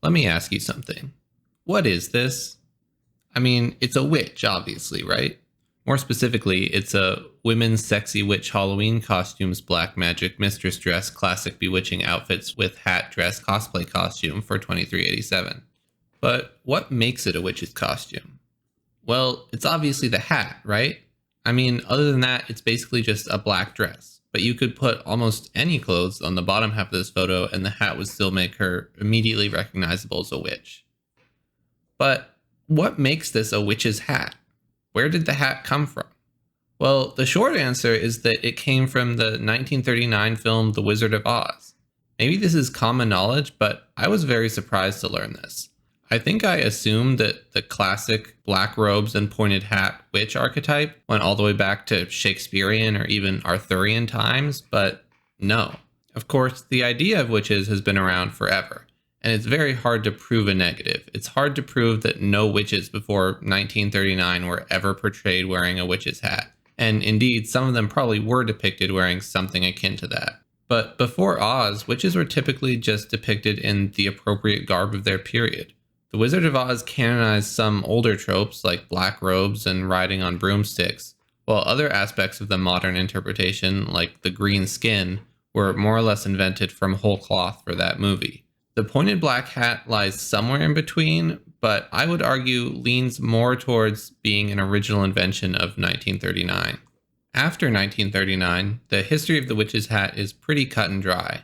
Let me ask you something. What is this? I mean, it's a witch, obviously, right? More specifically, it's a women's sexy witch Halloween costumes, black magic mistress dress, classic bewitching outfits with hat dress cosplay costume for $23.87. But what makes it a witch's costume? Well, it's obviously the hat, right? I mean, other than that, it's basically just a black dress. But you could put almost any clothes on the bottom half of this photo and the hat would still make her immediately recognizable as a witch. But what makes this a witch's hat? Where did the hat come from? Well, the short answer is that it came from the 1939 film The Wizard of Oz. Maybe this is common knowledge, but I was very surprised to learn this. I think I assumed that the classic black robes and pointed hat witch archetype went all the way back to Shakespearean or even Arthurian times, but no. Of course, the idea of witches has been around forever, and it's very hard to prove a negative. It's hard to prove that no witches before 1939 were ever portrayed wearing a witch's hat, and indeed, some of them probably were depicted wearing something akin to that. But before Oz, witches were typically just depicted in the appropriate garb of their period. The Wizard of Oz canonized some older tropes like black robes and riding on broomsticks, while other aspects of the modern interpretation, like the green skin, were more or less invented from whole cloth for that movie. The pointed black hat lies somewhere in between, but I would argue leans more towards being an original invention of 1939. After 1939, the history of the witch's hat is pretty cut and dry.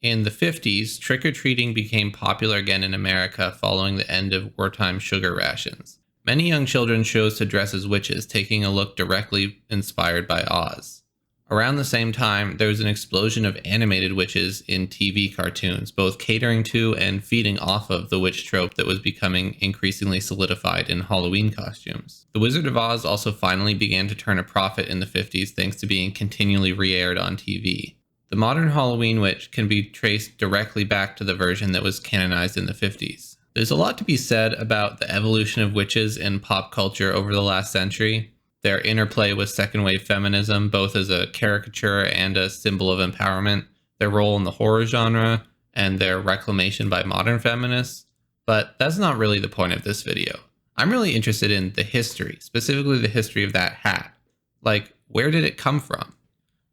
In the 50s, trick-or-treating became popular again in America following the end of wartime sugar rations. Many young children chose to dress as witches, taking a look directly inspired by Oz. Around the same time, there was an explosion of animated witches in TV cartoons, both catering to and feeding off of the witch trope that was becoming increasingly solidified in Halloween costumes. The Wizard of Oz also finally began to turn a profit in the 50s thanks to being continually re-aired on TV. The modern Halloween witch can be traced directly back to the version that was canonized in the 50s. There's a lot to be said about the evolution of witches in pop culture over the last century, their interplay with second-wave feminism, both as a caricature and a symbol of empowerment, their role in the horror genre, and their reclamation by modern feminists. But that's not really the point of this video. I'm really interested in the history, specifically the history of that hat. Like, where did it come from?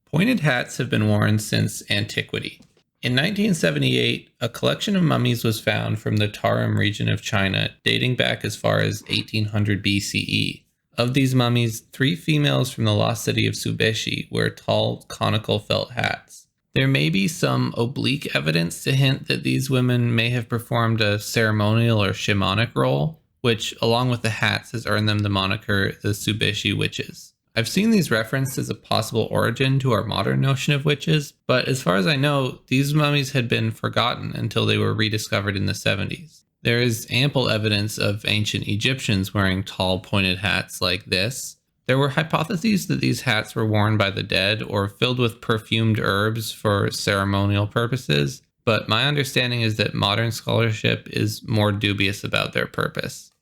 Pointed hats have been worn since antiquity. In 1978, a collection of mummies was found from the Tarim region of China, dating back as far as 1800 BCE. Of these mummies, 3 females from the lost city of Subeshi wear tall, conical felt hats. There may be some oblique evidence to hint that these women may have performed a ceremonial or shamanic role, which, along with the hats, has earned them the moniker the Subeshi witches. I've seen these referenced as a possible origin to our modern notion of witches, but as far as I know, these mummies had been forgotten until they were rediscovered in the 70s. There is ample evidence of ancient Egyptians wearing tall pointed hats like this. There were hypotheses that these hats were worn by the dead or filled with perfumed herbs for ceremonial purposes, but my understanding is that modern scholarship is more dubious about their purpose.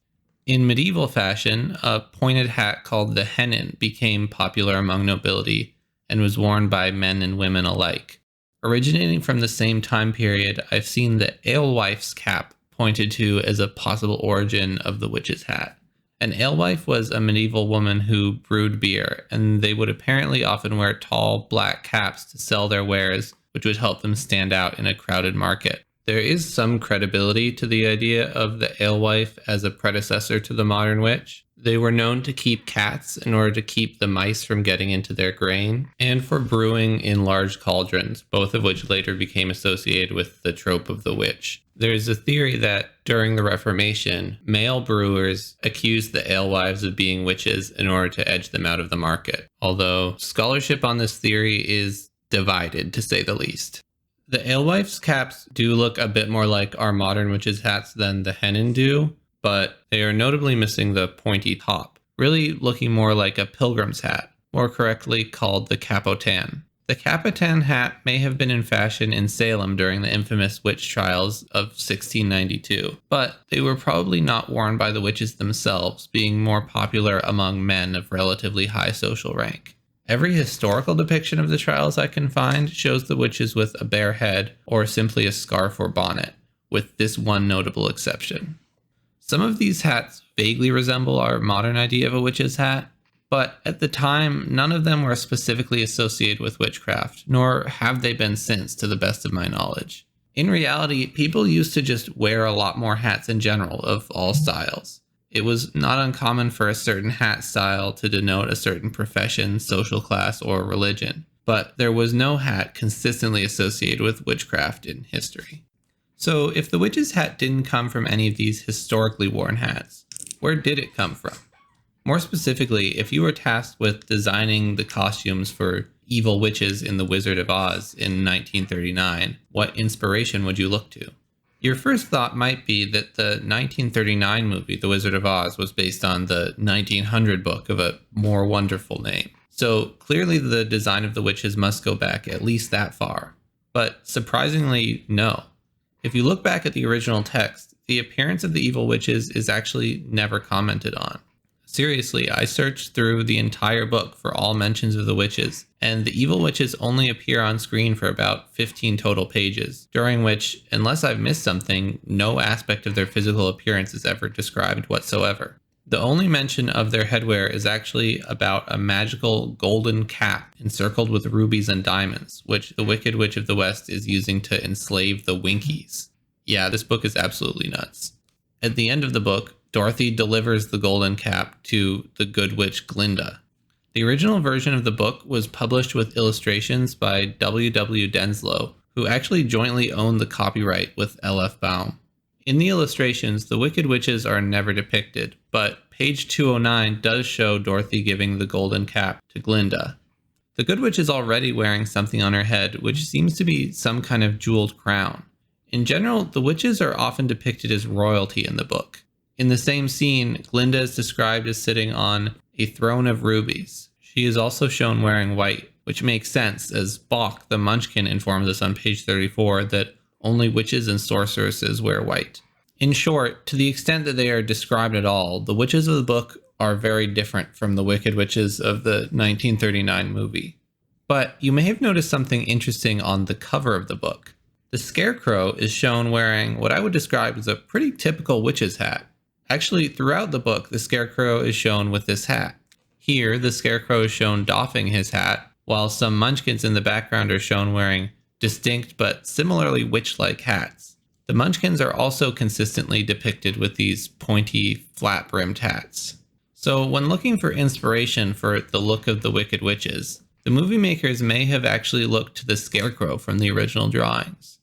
In medieval fashion, a pointed hat called the hennin became popular among nobility and was worn by men and women alike. Originating from the same time period, I've seen the alewife's cap pointed to as a possible origin of the witch's hat. An alewife was a medieval woman who brewed beer, and they would apparently often wear tall black caps to sell their wares, which would help them stand out in a crowded market. There is some credibility to the idea of the alewife as a predecessor to the modern witch. They were known to keep cats in order to keep the mice from getting into their grain, and for brewing in large cauldrons, both of which later became associated with the trope of the witch. There's a theory that during the Reformation, male brewers accused the alewives of being witches in order to edge them out of the market, although scholarship on this theory is divided, to say the least. The alewife's caps do look a bit more like our modern witches' hats than the hennin do, but they are notably missing the pointy top, really looking more like a pilgrim's hat, more correctly called the capotan. The capotan hat may have been in fashion in Salem during the infamous witch trials of 1692, but they were probably not worn by the witches themselves, being more popular among men of relatively high social rank. Every historical depiction of the trials I can find shows the witches with a bare head or simply a scarf or bonnet, with this one notable exception. Some of these hats vaguely resemble our modern idea of a witch's hat, but at the time, none of them were specifically associated with witchcraft, nor have they been since, to the best of my knowledge. In reality, people used to just wear a lot more hats in general, of all styles. It was not uncommon for a certain hat style to denote a certain profession, social class, or religion, but there was no hat consistently associated with witchcraft in history. So if the witch's hat didn't come from any of these historically worn hats, where did it come from? More specifically, if you were tasked with designing the costumes for evil witches in The Wizard of Oz in 1939, what inspiration would you look to? Your first thought might be that the 1939 movie, The Wizard of Oz, was based on the 1900 book of a more wonderful name. So clearly the design of the witches must go back at least that far. But surprisingly, no. If you look back at the original text, the appearance of the evil witches is actually never commented on. Seriously, I searched through the entire book for all mentions of the witches, and the evil witches only appear on screen for about 15 total pages, during which, unless I've missed something, no aspect of their physical appearance is ever described whatsoever. The only mention of their headwear is actually about a magical golden cap encircled with rubies and diamonds, which the Wicked Witch of the West is using to enslave the Winkies. Yeah, this book is absolutely nuts. At the end of the book, Dorothy delivers the golden cap to the good witch Glinda. The original version of the book was published with illustrations by W. W. Denslow, who actually jointly owned the copyright with L.F. Baum. In the illustrations, the Wicked Witches are never depicted, but page 209 does show Dorothy giving the golden cap to Glinda. The Good Witch is already wearing something on her head, which seems to be some kind of jeweled crown. In general, the witches are often depicted as royalty in the book. In the same scene, Glinda is described as sitting on a throne of rubies. She is also shown wearing white, which makes sense, as Bok the Munchkin informs us on page 34 that only witches and sorceresses wear white. In short, to the extent that they are described at all, the witches of the book are very different from the Wicked Witches of the 1939 movie. But you may have noticed something interesting on the cover of the book. The Scarecrow is shown wearing what I would describe as a pretty typical witch's hat. Actually, throughout the book, the Scarecrow is shown with this hat. Here, the Scarecrow is shown doffing his hat, while some munchkins in the background are shown wearing distinct but similarly witch-like hats. The munchkins are also consistently depicted with these pointy, flat-brimmed hats. So when looking for inspiration for the look of the Wicked Witches, the movie makers may have actually looked to the Scarecrow from the original drawings.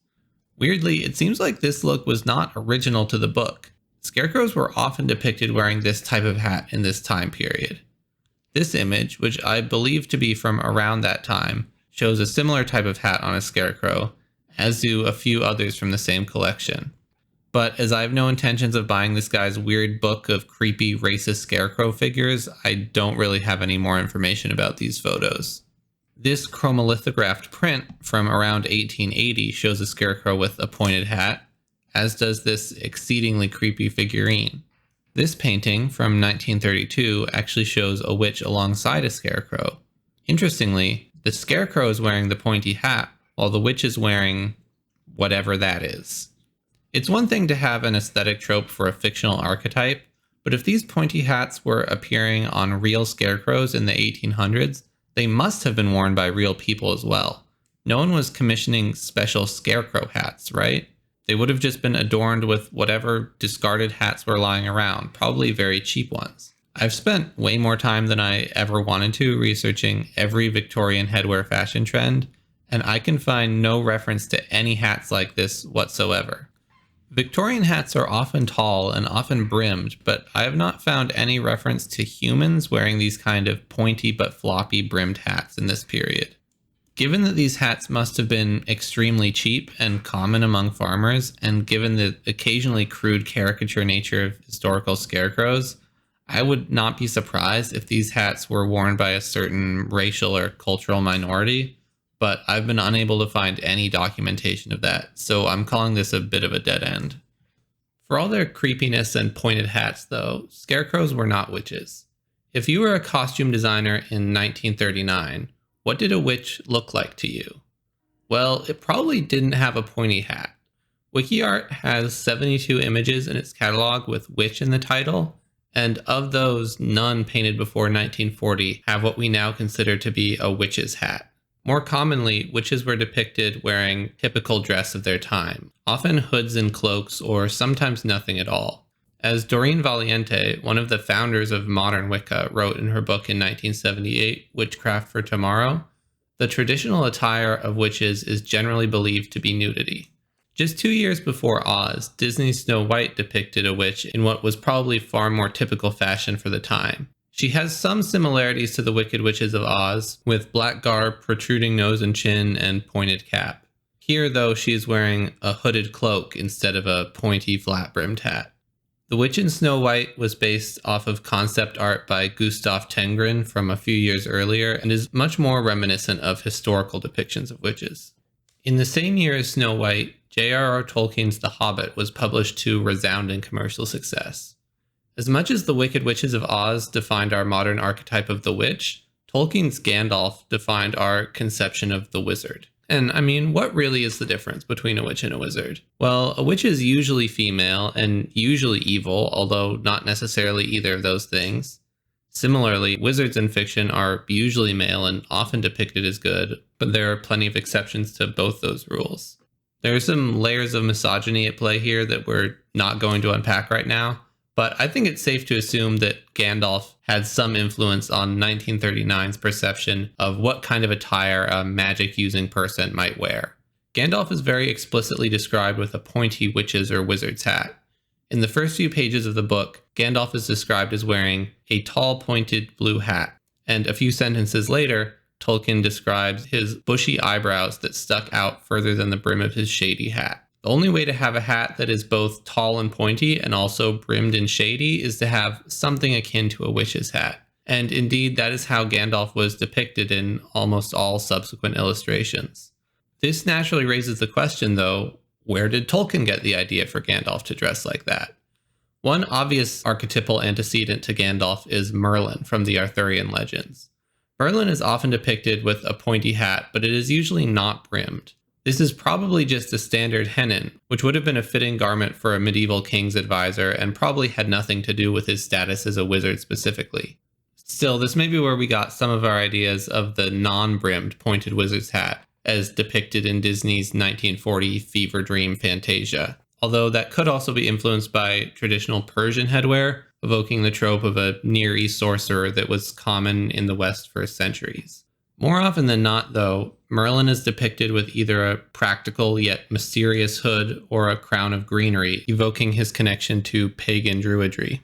Weirdly, it seems like this look was not original to the book. Scarecrows were often depicted wearing this type of hat in this time period. This image, which I believe to be from around that time, shows a similar type of hat on a scarecrow, as do a few others from the same collection. But as I have no intentions of buying this guy's weird book of creepy racist scarecrow figures, I don't really have any more information about these photos. This chromolithographed print from around 1880 shows a scarecrow with a pointed hat, as does this exceedingly creepy figurine. This painting from 1932 actually shows a witch alongside a scarecrow. Interestingly, the scarecrow is wearing the pointy hat, while the witch is wearing whatever that is. It's one thing to have an aesthetic trope for a fictional archetype, but if these pointy hats were appearing on real scarecrows in the 1800s, they must have been worn by real people as well. No one was commissioning special scarecrow hats, right? They would have just been adorned with whatever discarded hats were lying around, probably very cheap ones. I've spent way more time than I ever wanted to researching every Victorian headwear fashion trend, and I can find no reference to any hats like this whatsoever. Victorian hats are often tall and often brimmed, but I have not found any reference to humans wearing these kind of pointy but floppy brimmed hats in this period. Given that these hats must have been extremely cheap and common among farmers, and given the occasionally crude caricature nature of historical scarecrows, I would not be surprised if these hats were worn by a certain racial or cultural minority, but I've been unable to find any documentation of that, so I'm calling this a bit of a dead end. For all their creepiness and pointed hats, though, scarecrows were not witches. If you were a costume designer in 1939, what did a witch look like to you? Well, it probably didn't have a pointy hat. WikiArt has 72 images in its catalog with witch in the title, and of those, none painted before 1940 have what we now consider to be a witch's hat. More commonly, witches were depicted wearing typical dress of their time, often hoods and cloaks or sometimes nothing at all. As Doreen Valiente, one of the founders of modern Wicca, wrote in her book in 1978, Witchcraft for Tomorrow, the traditional attire of witches is generally believed to be nudity. Just 2 years before Oz, Disney's Snow White depicted a witch in what was probably far more typical fashion for the time. She has some similarities to the Wicked Witches of Oz, with black garb, protruding nose and chin, and pointed cap. Here, though, she is wearing a hooded cloak instead of a pointy, flat-brimmed hat. The Witch in Snow White was based off of concept art by Gustav Tengren from a few years earlier and is much more reminiscent of historical depictions of witches. In the same year as Snow White, J.R.R. Tolkien's The Hobbit was published to resounding commercial success. As much as the Wicked Witches of Oz defined our modern archetype of the witch, Tolkien's Gandalf defined our conception of the wizard. And I mean, what really is the difference between a witch and a wizard? Well, a witch is usually female and usually evil, although not necessarily either of those things. Similarly, wizards in fiction are usually male and often depicted as good, but there are plenty of exceptions to both those rules. There are some layers of misogyny at play here that we're not going to unpack right now, but I think it's safe to assume that Gandalf had some influence on 1939's perception of what kind of attire a magic-using person might wear. Gandalf is very explicitly described with a pointy witch's or wizard's hat. In the first few pages of the book, Gandalf is described as wearing a tall pointed blue hat, and a few sentences later, Tolkien describes his bushy eyebrows that stuck out further than the brim of his shady hat. The only way to have a hat that is both tall and pointy and also brimmed and shady is to have something akin to a witch's hat. And indeed, that is how Gandalf was depicted in almost all subsequent illustrations. This naturally raises the question, though, where did Tolkien get the idea for Gandalf to dress like that? One obvious archetypal antecedent to Gandalf is Merlin from the Arthurian legends. Merlin is often depicted with a pointy hat, but it is usually not brimmed. This is probably just a standard hennin, which would have been a fitting garment for a medieval king's advisor and probably had nothing to do with his status as a wizard specifically. Still, this may be where we got some of our ideas of the non-brimmed pointed wizard's hat, as depicted in Disney's 1940 fever dream Fantasia, although that could also be influenced by traditional Persian headwear, evoking the trope of a Near East sorcerer that was common in the West for centuries. More often than not, though, Merlin is depicted with either a practical yet mysterious hood or a crown of greenery, evoking his connection to pagan druidry.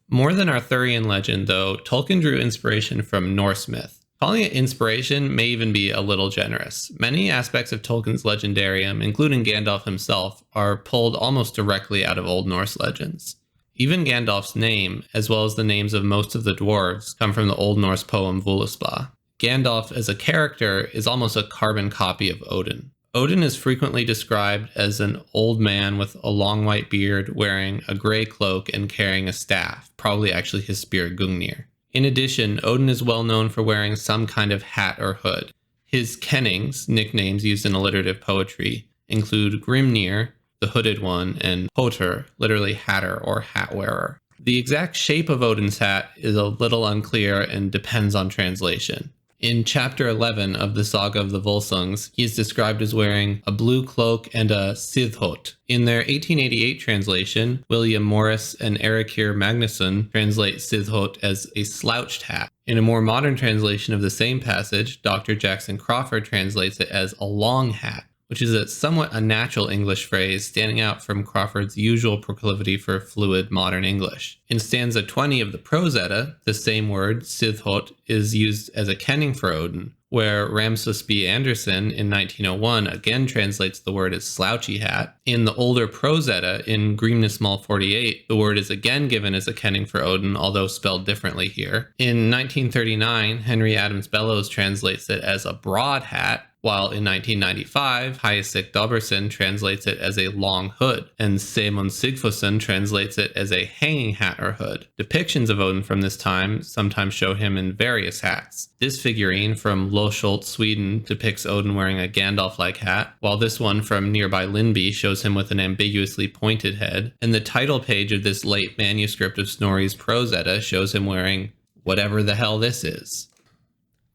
More than Arthurian legend, though, Tolkien drew inspiration from Norse myth. Calling it inspiration may even be a little generous. Many aspects of Tolkien's legendarium, including Gandalf himself, are pulled almost directly out of Old Norse legends. Even Gandalf's name, as well as the names of most of the dwarves, come from the Old Norse poem Völuspá. Gandalf as a character is almost a carbon copy of Odin. Odin is frequently described as an old man with a long white beard wearing a gray cloak and carrying a staff, probably actually his spear Gungnir. In addition, Odin is well known for wearing some kind of hat or hood. His kennings, nicknames used in alliterative poetry, include Grimnir, the hooded one, and Hotur, literally hatter or hat wearer. The exact shape of Odin's hat is a little unclear and depends on translation. In chapter 11 of the Saga of the Volsungs, he is described as wearing a blue cloak and a sidhot. In their 1888 translation, William Morris and Erikir Magnusson translate sidhot as a slouched hat. In a more modern translation of the same passage, Dr. Jackson Crawford translates it as a long hat, which is a somewhat unnatural English phrase standing out from Crawford's usual proclivity for fluid modern English. In stanza 20 of the Prose Edda, the same word, sidhot, is used as a kenning for Odin, where Ramsus B. Anderson in 1901 again translates the word as slouchy hat. In the older Prose Edda, in Grímnismál 48, the word is again given as a kenning for Odin, although spelled differently here. In 1939, Henry Adams Bellows translates it as a broad hat, while in 1995, Hayesik Dobberson translates it as a long hood, and Simon Sigfusson translates it as a hanging hat or hood. Depictions of Odin from this time sometimes show him in various hats. This figurine from Loschult, Sweden depicts Odin wearing a Gandalf-like hat, while this one from nearby Lindby shows him with an ambiguously pointed head, and the title page of this late manuscript of Snorri's Prose Edda shows him wearing whatever the hell this is.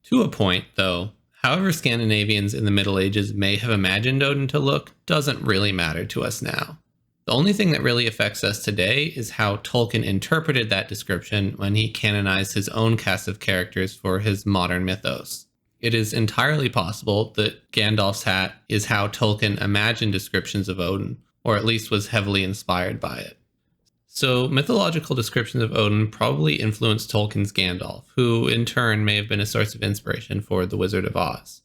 To a point, though, however Scandinavians in the Middle Ages may have imagined Odin to look doesn't really matter to us now. The only thing that really affects us today is how Tolkien interpreted that description when he canonized his own cast of characters for his modern mythos. It is entirely possible that Gandalf's hat is how Tolkien imagined descriptions of Odin, or at least was heavily inspired by it. So mythological descriptions of Odin probably influenced Tolkien's Gandalf, who in turn may have been a source of inspiration for The Wizard of Oz.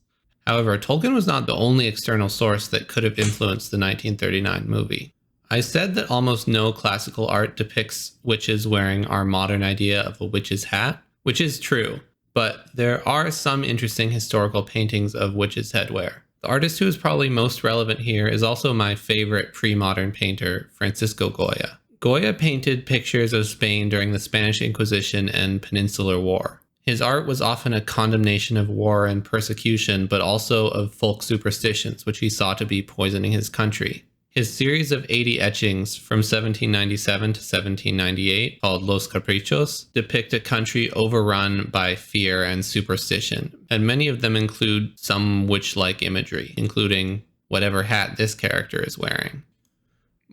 However, Tolkien was not the only external source that could have influenced the 1939 movie. I said that almost no classical art depicts witches wearing our modern idea of a witch's hat, which is true, but there are some interesting historical paintings of witches' headwear. The artist who is probably most relevant here is also my favorite pre-modern painter, Francisco Goya. Goya painted pictures of Spain during the Spanish Inquisition and Peninsular War. His art was often a condemnation of war and persecution, but also of folk superstitions, which he saw to be poisoning his country. His series of 80 etchings from 1797 to 1798, called Los Caprichos, depict a country overrun by fear and superstition, and many of them include some witch-like imagery, including whatever hat this character is wearing.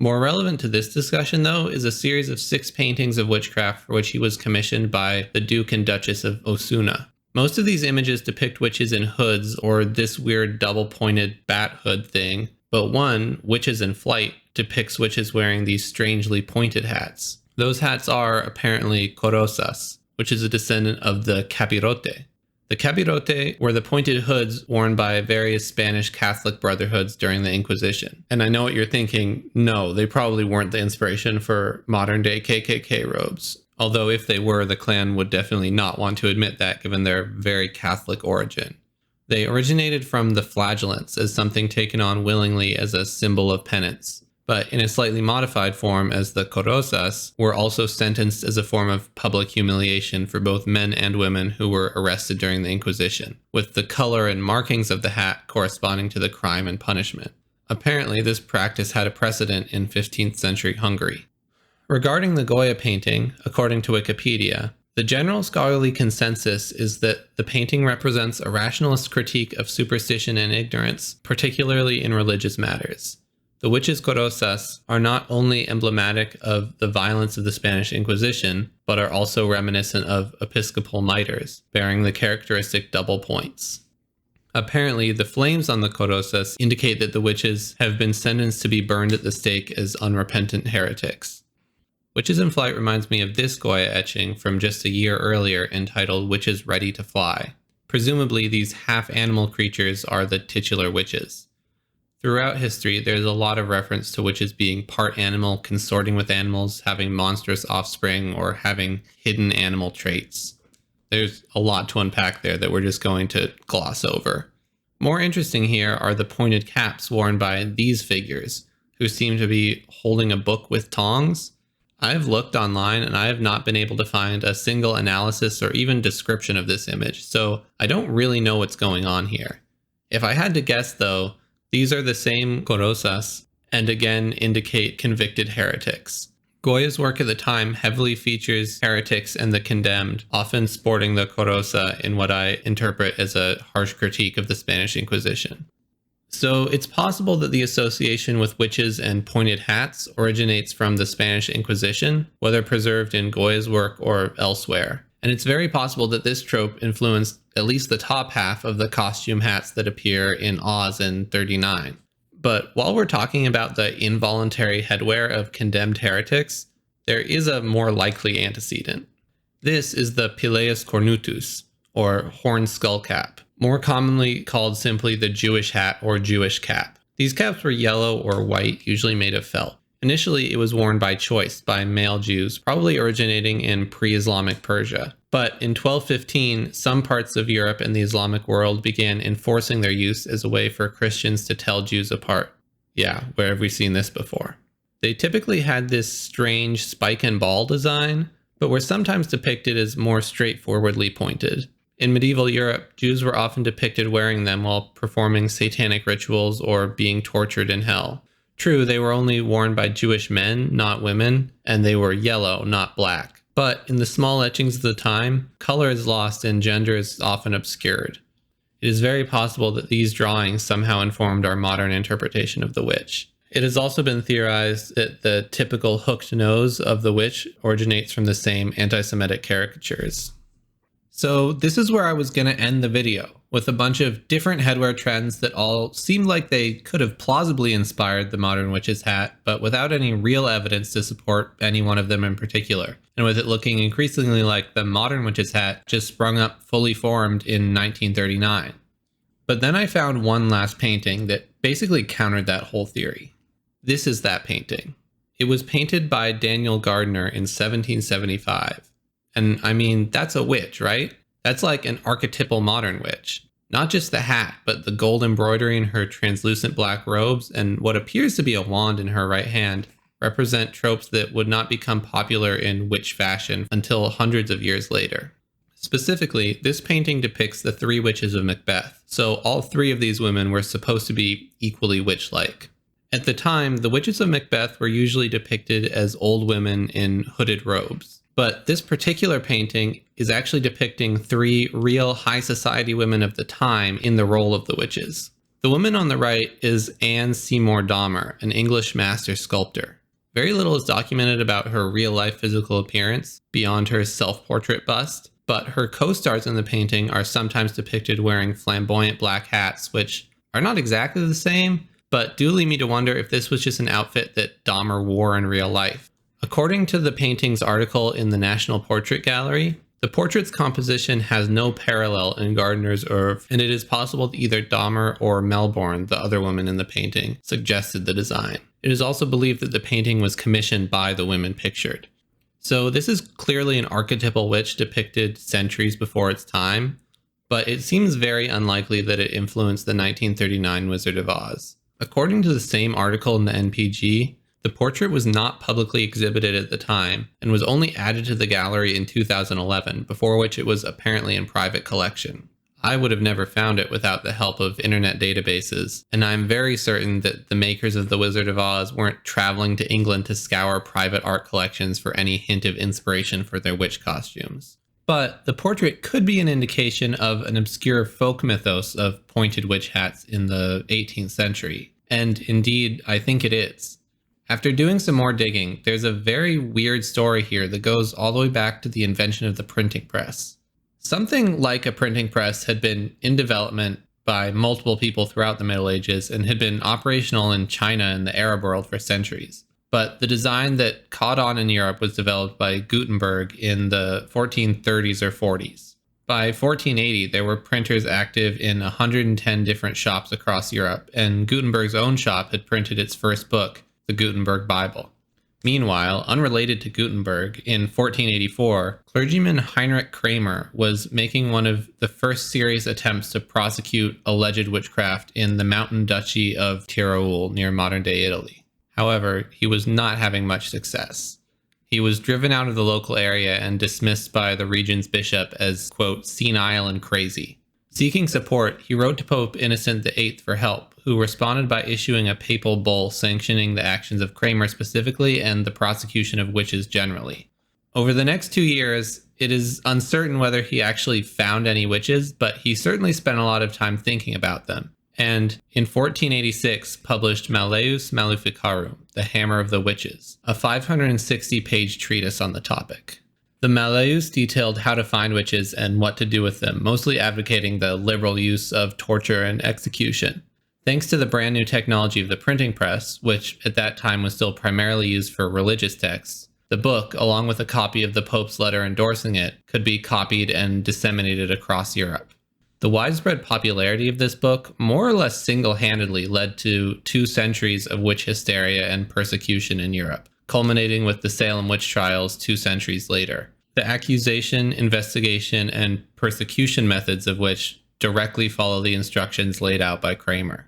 More relevant to this discussion, though, is a series of 6 paintings of witchcraft for which he was commissioned by the Duke and Duchess of Osuna. Most of these images depict witches in hoods or this weird double-pointed bat hood thing, but one, Witches in Flight, depicts witches wearing these strangely pointed hats. Those hats are apparently corosas, which is a descendant of the capirote. The capirote were the pointed hoods worn by various Spanish Catholic brotherhoods during the Inquisition. And I know what you're thinking, no, they probably weren't the inspiration for modern-day KKK robes. Although if they were, the Klan would definitely not want to admit that given their very Catholic origin. They originated from the flagellants as something taken on willingly as a symbol of penance, but in a slightly modified form as the corosas were also sentenced as a form of public humiliation for both men and women who were arrested during the Inquisition, with the color and markings of the hat corresponding to the crime and punishment. Apparently, this practice had a precedent in 15th century Hungary. Regarding the Goya painting, according to Wikipedia, the general scholarly consensus is that the painting represents a rationalist critique of superstition and ignorance, particularly in religious matters. The witches' corosas are not only emblematic of the violence of the Spanish Inquisition, but are also reminiscent of episcopal mitres, bearing the characteristic double points. Apparently, the flames on the corosas indicate that the witches have been sentenced to be burned at the stake as unrepentant heretics. Witches in Flight reminds me of this Goya etching from just a year earlier entitled Witches Ready to Fly. Presumably, these half-animal creatures are the titular witches. Throughout history, there's a lot of reference to witches being part animal, consorting with animals, having monstrous offspring, or having hidden animal traits. There's a lot to unpack there that we're just going to gloss over. More interesting here are the pointed caps worn by these figures, who seem to be holding a book with tongs. I've looked online and I have not been able to find a single analysis or even description of this image, so I don't really know what's going on here. If I had to guess though, these are the same corosas and again indicate convicted heretics. Goya's work at the time heavily features heretics and the condemned, often sporting the corosa in what I interpret as a harsh critique of the Spanish Inquisition. So it's possible that the association with witches and pointed hats originates from the Spanish Inquisition, whether preserved in Goya's work or elsewhere. And it's very possible that this trope influenced at least the top half of the costume hats that appear in Oz in 39. But while we're talking about the involuntary headwear of condemned heretics, there is a more likely antecedent. This is the Pileus cornutus, or horn skull cap, more commonly called simply the Jewish hat or Jewish cap. These caps were yellow or white, usually made of felt. Initially, it was worn by choice by male Jews, probably originating in pre-Islamic Persia. But in 1215, some parts of Europe and the Islamic world began enforcing their use as a way for Christians to tell Jews apart. Yeah, where have we seen this before? They typically had this strange spike and ball design, but were sometimes depicted as more straightforwardly pointed. In medieval Europe, Jews were often depicted wearing them while performing satanic rituals or being tortured in hell. True, they were only worn by Jewish men, not women, and they were yellow, not black. But in the small etchings of the time, color is lost and gender is often obscured. It is very possible that these drawings somehow informed our modern interpretation of the witch. It has also been theorized that the typical hooked nose of the witch originates from the same anti-Semitic caricatures. So this is where I was going to end the video, with a bunch of different headwear trends that all seemed like they could have plausibly inspired the modern witch's hat, but without any real evidence to support any one of them in particular, and with it looking increasingly like the modern witch's hat just sprung up fully formed in 1939. But then I found one last painting that basically countered that whole theory. This is that painting. It was painted by Daniel Gardner in 1775. And I mean, that's a witch, right? That's like an archetypal modern witch. Not just the hat, but the gold embroidery in her translucent black robes and what appears to be a wand in her right hand represent tropes that would not become popular in witch fashion until hundreds of years later. Specifically, this painting depicts the three witches of Macbeth, so all three of these women were supposed to be equally witch-like. At the time, the witches of Macbeth were usually depicted as old women in hooded robes. But this particular painting is actually depicting three real high society women of the time in the role of the witches. The woman on the right is Anne Seymour Dahmer, an English master sculptor. Very little is documented about her real-life physical appearance beyond her self-portrait bust, but her co-stars in the painting are sometimes depicted wearing flamboyant black hats, which are not exactly the same, but do lead me to wonder if this was just an outfit that Dahmer wore in real life. According to the painting's article in the National Portrait Gallery, the portrait's composition has no parallel in Gardner's oeuvre, and it is possible that either Dahmer or Melbourne, the other woman in the painting, suggested the design. It is also believed that the painting was commissioned by the women pictured. So this is clearly an archetypal witch depicted centuries before its time, but it seems very unlikely that it influenced the 1939 Wizard of Oz. According to the same article in the NPG, the portrait was not publicly exhibited at the time and was only added to the gallery in 2011, before which it was apparently in private collection. I would have never found it without the help of internet databases, and I'm very certain that the makers of The Wizard of Oz weren't traveling to England to scour private art collections for any hint of inspiration for their witch costumes. But the portrait could be an indication of an obscure folk mythos of pointed witch hats in the 18th century, and indeed, I think it is. After doing some more digging, there's a very weird story here that goes all the way back to the invention of the printing press. Something like a printing press had been in development by multiple people throughout the Middle Ages and had been operational in China and the Arab world for centuries. But the design that caught on in Europe was developed by Gutenberg in the 1430s or 40s. By 1480, there were printers active in 110 different shops across Europe, and Gutenberg's own shop had printed its first book, the Gutenberg Bible. Meanwhile, unrelated to Gutenberg, in 1484, clergyman Heinrich Kramer was making one of the first serious attempts to prosecute alleged witchcraft in the mountain duchy of Tyrol near modern-day Italy. However, he was not having much success. He was driven out of the local area and dismissed by the region's bishop as, quote, senile and crazy. Seeking support, he wrote to Pope Innocent VIII for help, who responded by issuing a papal bull sanctioning the actions of Kramer specifically and the prosecution of witches generally. Over the next 2 years, it is uncertain whether he actually found any witches, but he certainly spent a lot of time thinking about them, and in 1486 published Malleus Maleficarum, the Hammer of the Witches, a 560-page treatise on the topic. The Malleus detailed how to find witches and what to do with them, mostly advocating the liberal use of torture and execution. Thanks to the brand new technology of the printing press, which at that time was still primarily used for religious texts, the book, along with a copy of the Pope's letter endorsing it, could be copied and disseminated across Europe. The widespread popularity of this book more or less single-handedly led to 2 centuries of witch hysteria and persecution in Europe, culminating with the Salem witch trials 2 centuries later. the accusation, investigation, and persecution methods of which directly follow the instructions laid out by Kramer.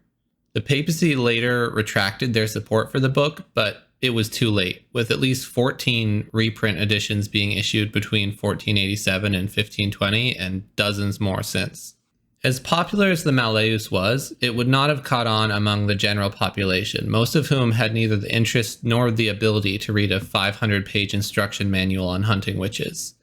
The papacy later retracted their support for the book, but it was too late, with at least 14 reprint editions being issued between 1487 and 1520, and dozens more since. As popular as the Malleus was, it would not have caught on among the general population, most of whom had neither the interest nor the ability to read a 500-page instruction manual on hunting witches.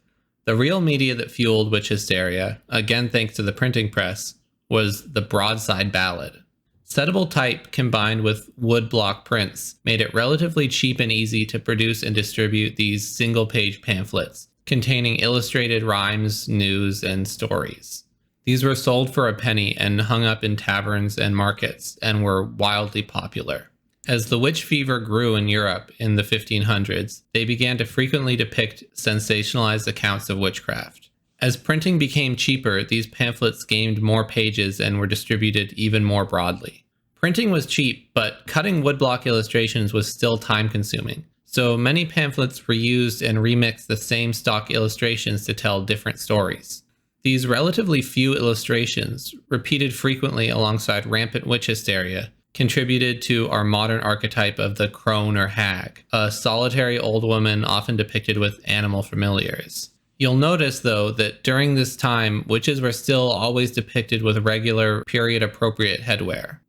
The real media that fueled witch hysteria, again thanks to the printing press, was the broadside ballad. Settable type combined with woodblock prints made it relatively cheap and easy to produce and distribute these single-page pamphlets containing illustrated rhymes, news, and stories. These were sold for a penny and hung up in taverns and markets, and were wildly popular. As the witch fever grew in Europe in the 1500s, they began to frequently depict sensationalized accounts of witchcraft. As printing became cheaper, these pamphlets gained more pages and were distributed even more broadly. Printing was cheap, but cutting woodblock illustrations was still time-consuming, so many pamphlets reused and remixed the same stock illustrations to tell different stories. These relatively few illustrations, repeated frequently alongside rampant witch hysteria, contributed to our modern archetype of the crone or hag, a solitary old woman often depicted with animal familiars. You'll notice, though, that during this time, witches were still always depicted with regular, period-appropriate headwear.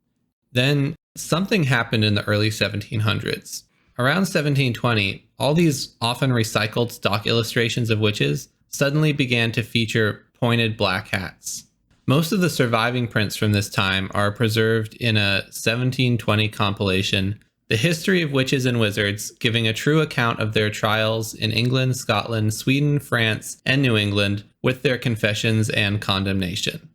Then, something happened in the early 1700s. Around 1720, all these often recycled stock illustrations of witches suddenly began to feature pointed black hats. Most of the surviving prints from this time are preserved in a 1720 compilation, The History of Witches and Wizards, giving a true account of their trials in England, Scotland, Sweden, France, and New England, with their confessions and condemnation.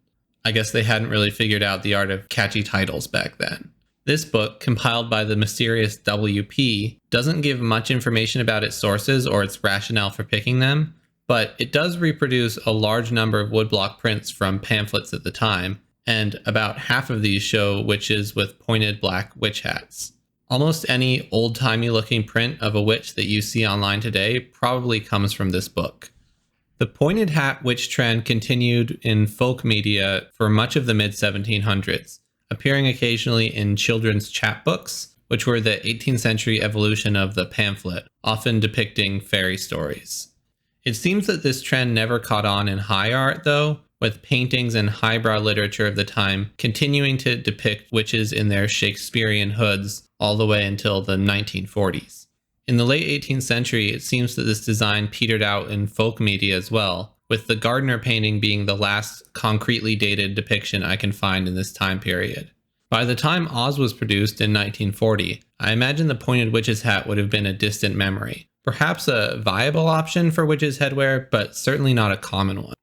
I guess they hadn't really figured out the art of catchy titles back then. This book, compiled by the mysterious W.P., doesn't give much information about its sources or its rationale for picking them, but it does reproduce a large number of woodblock prints from pamphlets at the time, and about half of these show witches with pointed black witch hats. Almost any old-timey looking print of a witch that you see online today probably comes from this book. The pointed hat witch trend continued in folk media for much of the mid-1700s, appearing occasionally in children's chapbooks, which were the 18th century evolution of the pamphlet, often depicting fairy stories. It seems that this trend never caught on in high art, though, with paintings and highbrow literature of the time continuing to depict witches in their Shakespearean hoods all the way until the 1940s. In the late 18th century, it seems that this design petered out in folk media as well, with the Gardner painting being the last concretely dated depiction I can find in this time period. By the time Oz was produced in 1940, I imagine the pointed witch's hat would have been a distant memory. Perhaps a viable option for witches' headwear, but certainly not a common one.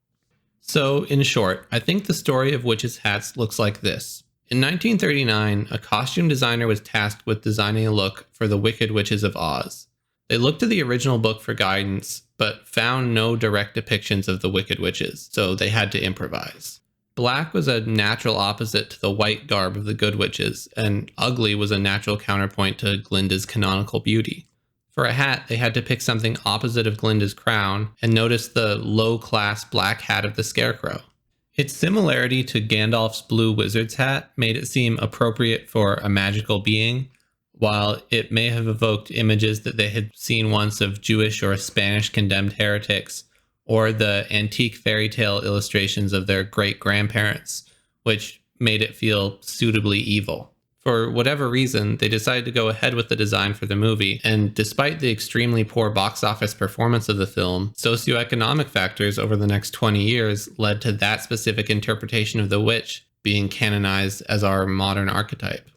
So, in short, I think the story of witches' hats looks like this. In 1939, a costume designer was tasked with designing a look for the Wicked Witches of Oz. They looked to the original book for guidance, but found no direct depictions of the Wicked Witches, so they had to improvise. Black was a natural opposite to the white garb of the Good Witches, and ugly was a natural counterpoint to Glinda's canonical beauty. For a hat, they had to pick something opposite of Glinda's crown, and notice the low-class black hat of the Scarecrow. Its similarity to Gandalf's blue wizard's hat made it seem appropriate for a magical being, while it may have evoked images that they had seen once of Jewish or Spanish condemned heretics, or the antique fairy tale illustrations of their great-grandparents, which made it feel suitably evil. For whatever reason, they decided to go ahead with the design for the movie, and despite the extremely poor box office performance of the film, socioeconomic factors over the next 20 years led to that specific interpretation of the witch being canonized as our modern archetype.